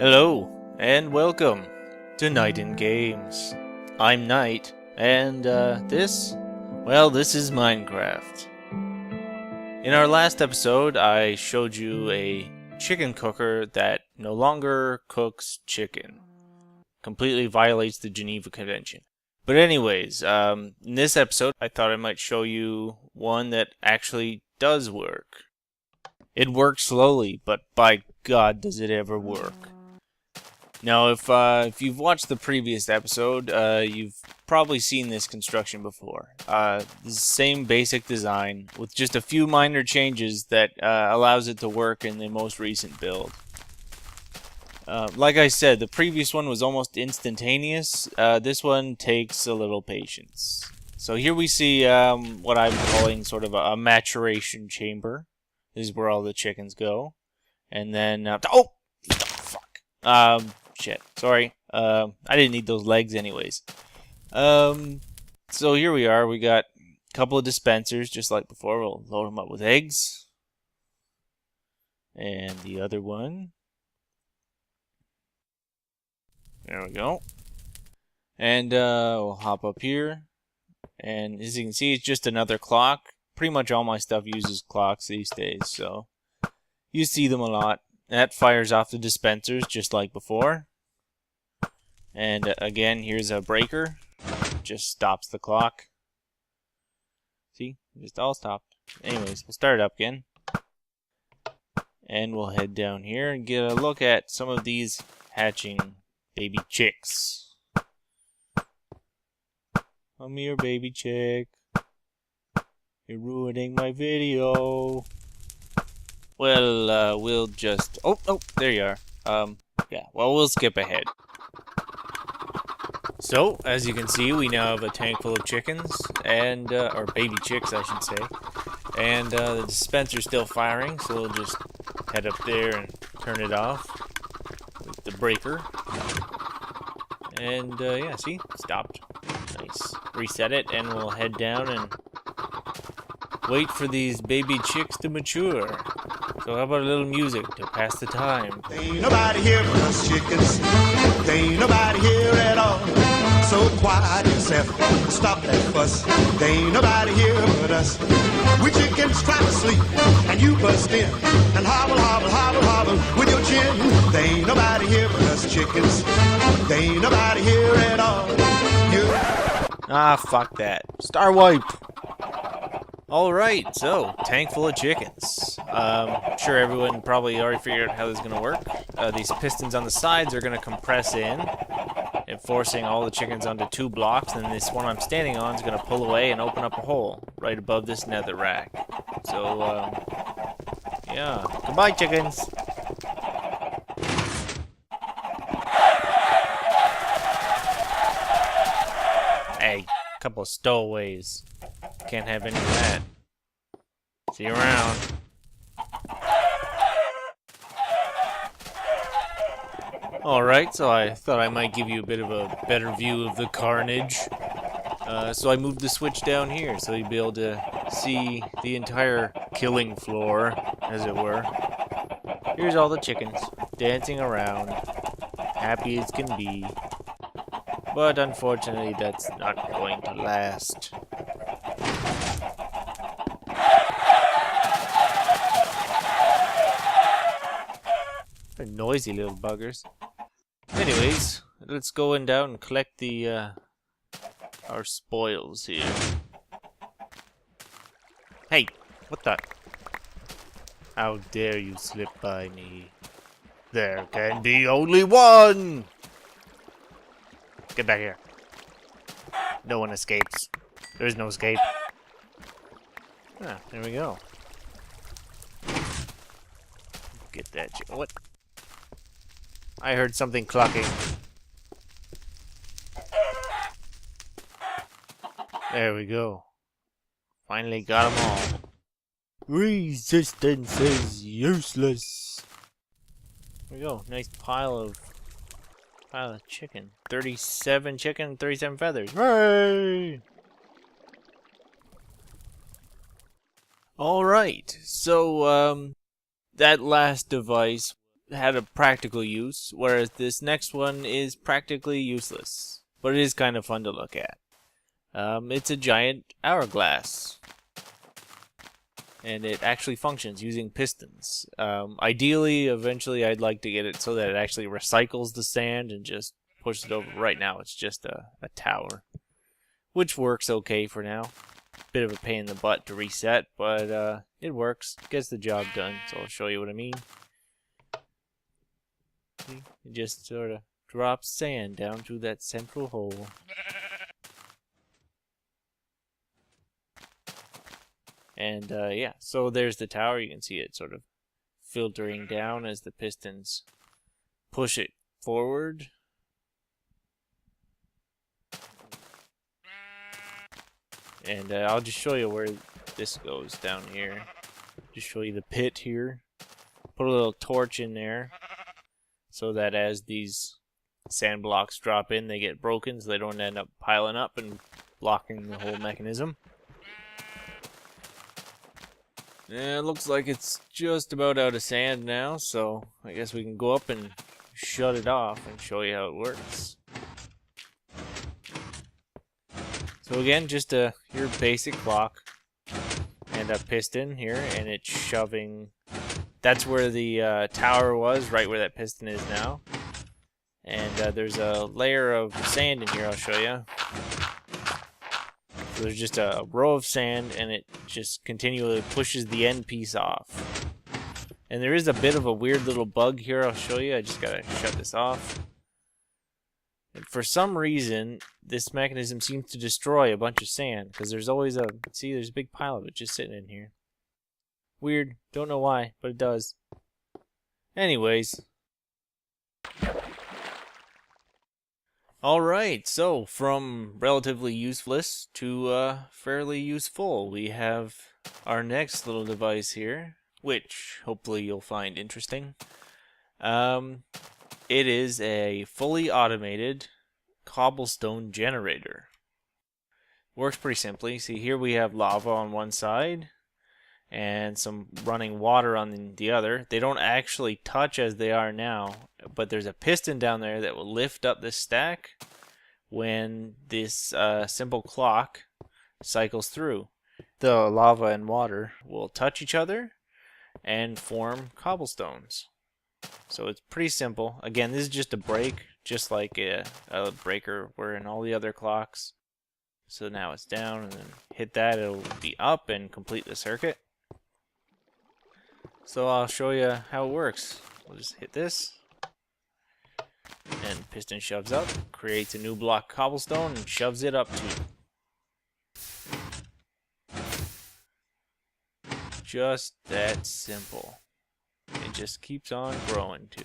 Hello, and welcome to Night in Games. I'm Knight, and this is Minecraft. In our last episode, I showed you a chicken cooker that no longer cooks chicken. Completely violates the Geneva Convention. But anyways, in this episode, I thought I might show you one that actually does work. It works slowly, but by God does it ever work. Now, if you've watched the previous episode, you've probably seen this construction before. The same basic design with just a few minor changes that allows it to work in the most recent build. Like I said, the previous one was almost instantaneous. This one takes a little patience. So here we see what I'm calling sort of a maturation chamber. This is where all the chickens go. And then... oh! Fuck. Shit. Sorry. I didn't need those legs anyways. So here we are. We got a couple of dispensers, just like before. We'll load them up with eggs. And the other one. There we go. And we'll hop up here. And as you can see, it's just another clock. Pretty much all my stuff uses clocks these days, so you see them a lot. That fires off the dispensers just like before. And again, here's a breaker. Just stops the clock. See? Just all stopped. Anyways, we'll start it up again. And we'll head down here and get a look at some of these hatching baby chicks. Come here, baby chick. You're ruining my video. Well, we'll just... Oh, there you are. Yeah, well, we'll skip ahead. So, as you can see, we now have a tank full of chickens, and, or baby chicks, I should say. And, the dispenser's still firing, so we'll just head up there and turn it off with the breaker. And, yeah, see? Stopped. Nice. Reset it, and we'll head down and wait for these baby chicks to mature. So how about a little music to pass the time? There ain't nobody here but us chickens. There ain't nobody here at all. So quiet yourself, stop that fuss. There ain't nobody here but us. We chickens try to sleep, and you bust in and hobble, hobble, hobble, hobble with your chin. There ain't nobody here but us chickens. There ain't nobody here at all. Ah, fuck that. Star wipe! Alright, so, tank full of chickens. I'm sure everyone probably already figured out how this is going to work. These pistons on the sides are going to compress in, and forcing all the chickens onto 2 blocks, and this one I'm standing on is going to pull away and open up a hole right above this nether rack. So, yeah. Goodbye, chickens! Hey, couple of stowaways. Can't have any of that. See you around. Alright, so I thought I might give you a bit of a better view of the carnage. So I moved the switch down here so you'd be able to see the entire killing floor, as it were. Here's all the chickens, dancing around, happy as can be. But unfortunately, that's not going to last. They're noisy little buggers. Anyways, let's go in down and collect the our spoils here. Hey, what the? How dare you slip by me? There can be only one! Get back here. No one escapes. There's no escape. Ah, there we go. Get that shit. What? I heard something clucking. There we go. Finally got them all. Resistance is useless. There we go. Nice pile of chicken. 37 chicken, 37 feathers. Hooray! Alright, so, that last device had a practical use, whereas this next one is practically useless. But it is kind of fun to look at. It's a giant hourglass. And it actually functions using pistons. Ideally, eventually I'd like to get it so that it actually recycles the sand and just pushes it over. Right now it's just a tower, which works okay for now. Bit of a pain in the butt to reset, but it works. Gets the job done, so I'll show you what I mean. See? It just sort of drops sand down through that central hole. And yeah, so there's the tower. You can see it sort of filtering down as the pistons push it forward. And I'll just show you where this goes down here. Just show you the pit here. Put a little torch in there so that as these sand blocks drop in, they get broken so they don't end up piling up and blocking the whole mechanism. Yeah, it looks like it's just about out of sand now, so I guess we can go up and shut it off and show you how it works. So again, just your basic clock and a piston here, and it's shoving. That's where the tower was, right where that piston is now. And there's a layer of sand in here, I'll show you. So there's just a row of sand, and it just continually pushes the end piece off. And there is a bit of a weird little bug here, I'll show you. I just gotta shut this off. And for some reason, this mechanism seems to destroy a bunch of sand, because there's always there's a big pile of it just sitting in here. Weird, don't know why, but it does. Anyways. Alright, so from relatively useless to fairly useful, we have our next little device here, which hopefully you'll find interesting. It is a fully automated cobblestone generator. Works pretty simply. See, here we have lava on one side and some running water on the other. They don't actually touch as they are now, but there's a piston down there that will lift up this stack when this simple clock cycles through. The lava and water will touch each other and form cobblestones. So it's pretty simple. Again, this is just a break, just like a breaker were in all the other clocks. So now it's down, and then hit that, it'll be up and complete the circuit. So I'll show you how it works. We'll just hit this, and piston shoves up, creates a new block cobblestone, and shoves it up too. Just that simple. It just keeps on growing too.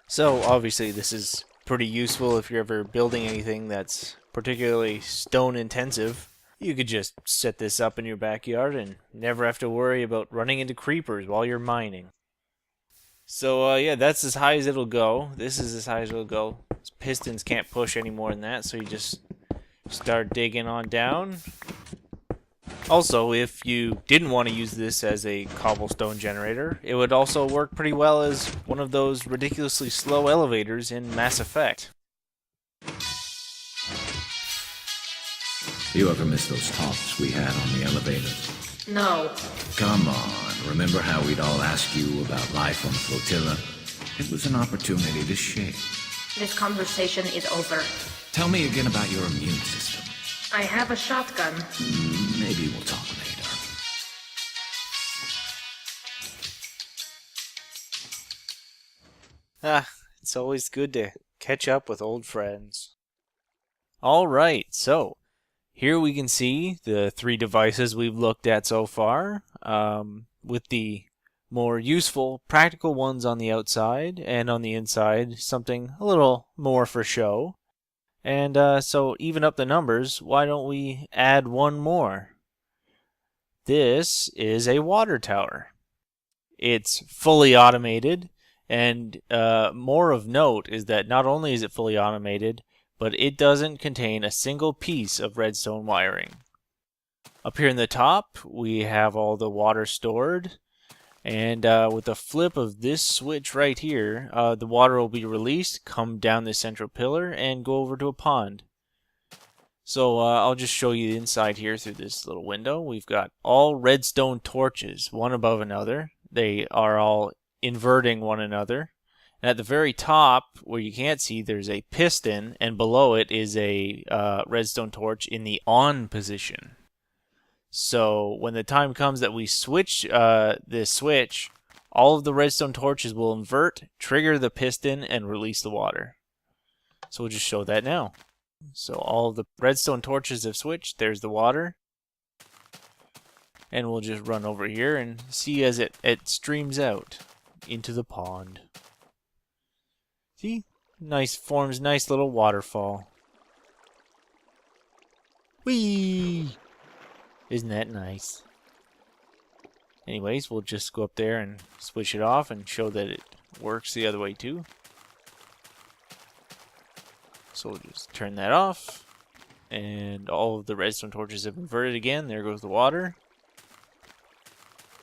So obviously this is pretty useful if you're ever building anything that's particularly stone intensive. You could just set this up in your backyard and never have to worry about running into creepers while you're mining. So yeah, that's as high as it'll go. This is as high as it'll go. Pistons can't push any more than that, so you just start digging on down. Also, if you didn't want to use this as a cobblestone generator, it would also work pretty well as one of those ridiculously slow elevators in Mass Effect. You ever miss those talks we had on the elevator? No. Come on, remember how we'd all ask you about life on the flotilla? It was an opportunity to share. This conversation is over. Tell me again about your immune system. I have a shotgun. Maybe we'll talk later. It's always good to catch up with old friends. Alright, so here we can see the three devices we've looked at so far, with the more useful, practical ones on the outside, and on the inside, something a little more for show. And so even up the numbers, why don't we add one more? This is a water tower. It's fully automated, and more of note is that not only is it fully automated, but it doesn't contain a single piece of redstone wiring. Up here in the top, we have all the water stored. And with the flip of this switch right here, the water will be released, come down the central pillar, and go over to a pond. So I'll just show you the inside here through this little window. We've got all redstone torches, one above another. They are all inverting one another. And at the very top, where you can't see, there's a piston, and below it is a redstone torch in the on position. So when the time comes that we switch this switch, all of the redstone torches will invert, trigger the piston, and release the water. So we'll just show that now. So all of the redstone torches have switched. There's the water. And we'll just run over here and see as it streams out into the pond. See? Forms nice little waterfall. Whee! Isn't that nice? Anyways, we'll just go up there and switch it off and show that it works the other way too. So we'll just turn that off. And all of the redstone torches have inverted again. There goes the water.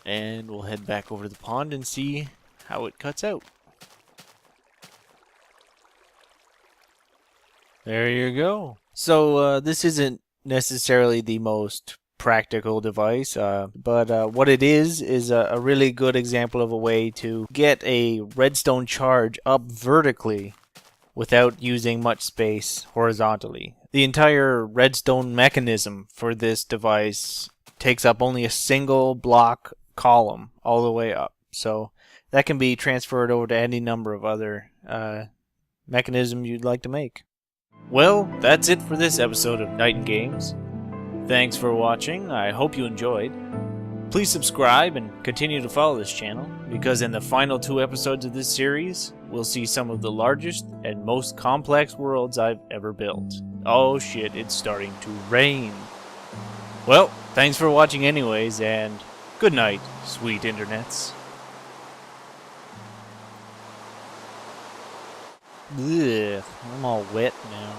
And we'll head back over to the pond and see how it cuts out. There you go. So this isn't necessarily the most practical device, but what it is a really good example of a way to get a redstone charge up vertically without using much space horizontally. The entire redstone mechanism for this device takes up only a single block column all the way up, so that can be transferred over to any number of other mechanisms you'd like to make. Well, that's it for this episode of Night in Games. Thanks for watching. I hope you enjoyed. Please subscribe and continue to follow this channel, because in the final 2 episodes of this series, we'll see some of the largest and most complex worlds I've ever built. Oh shit, it's starting to rain. Well, thanks for watching anyways, and good night, sweet internets. Ugh, I'm all wet now.